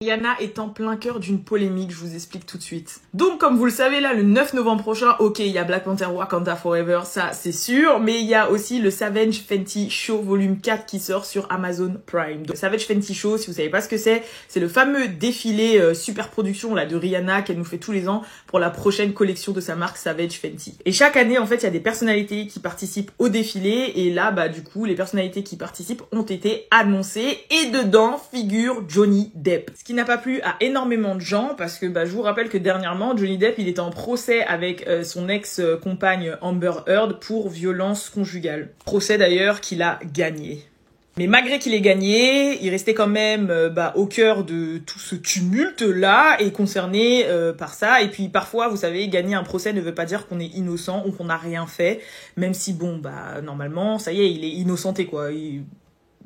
Rihanna est en plein cœur d'une polémique, je vous explique tout de suite. Donc, comme vous le savez, là, le 9 novembre prochain, ok, il y a Black Panther Wakanda Forever, ça, c'est sûr, mais il y a aussi le Savage Fenty Show volume 4 qui sort sur Amazon Prime. Donc, Savage Fenty Show, si vous savez pas ce que c'est le fameux défilé super production, là, de Rihanna qu'elle nous fait tous les ans pour la prochaine collection de sa marque Savage Fenty. Et chaque année, en fait, il y a des personnalités qui participent au défilé, et là, bah, du coup, les personnalités qui participent ont été annoncées, et dedans figure Johnny Depp. Ce qui n'a pas plu à énormément de gens parce que je vous rappelle que dernièrement Johnny Depp il était en procès avec son ex-compagne Amber Heard pour violence conjugale. Procès d'ailleurs qu'il a gagné. Mais malgré qu'il ait gagné, il restait quand même au cœur de tout ce tumulte-là et concerné par ça. Et puis parfois, vous savez, gagner un procès ne veut pas dire qu'on est innocent ou qu'on n'a rien fait. Même si normalement, ça y est, il est innocenté quoi.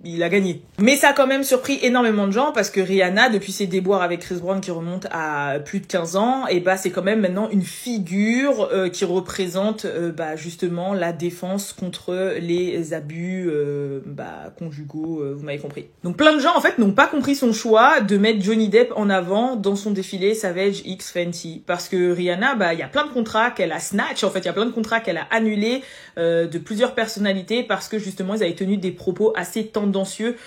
Il a gagné. Mais ça a quand même surpris énormément de gens parce que Rihanna, depuis ses déboires avec Chris Brown qui remontent à plus de 15 ans, et c'est quand même maintenant une figure qui représente justement la défense contre les abus conjugaux, vous m'avez compris. Donc plein de gens en fait n'ont pas compris son choix de mettre Johnny Depp en avant dans son défilé Savage X Fenty parce que Rihanna, il y a plein de contrats qu'elle a snatch, en fait il y a plein de contrats qu'elle a annulés de plusieurs personnalités parce que justement ils avaient tenu des propos assez tendancieux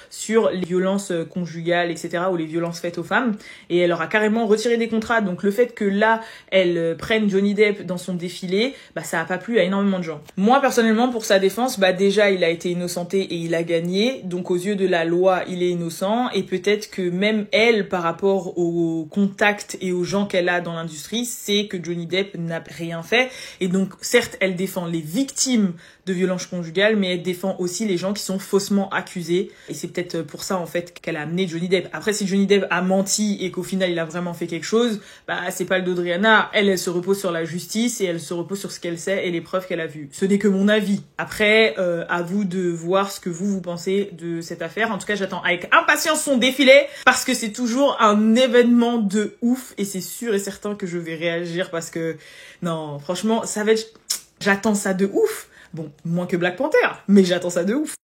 sur les violences conjugales, etc., ou les violences faites aux femmes, et elle leur a carrément retiré des contrats. Donc le fait que là, elle prenne Johnny Depp dans son défilé, ça a pas plu à énormément de gens. Moi, personnellement, pour sa défense, déjà, il a été innocenté et il a gagné, donc aux yeux de la loi, il est innocent, et peut-être que même elle, par rapport aux contacts et aux gens qu'elle a dans l'industrie, c'est que Johnny Depp n'a rien fait, et donc, certes, elle défend les victimes de violences conjugales, mais elle défend aussi les gens qui sont faussement accusés. Et c'est peut-être pour ça, en fait, qu'elle a amené Johnny Depp. Après, si Johnny Depp a menti et qu'au final, il a vraiment fait quelque chose, c'est pas le dos de Rihanna. Elle se repose sur la justice et elle se repose sur ce qu'elle sait et les preuves qu'elle a vues. Ce n'est que mon avis. Après, à vous de voir ce que vous pensez de cette affaire. En tout cas, j'attends avec impatience son défilé parce que c'est toujours un événement de ouf et c'est sûr et certain que je vais réagir parce que, non, franchement, j'attends ça de ouf. Bon, moins que Black Panther, mais j'attends ça de ouf.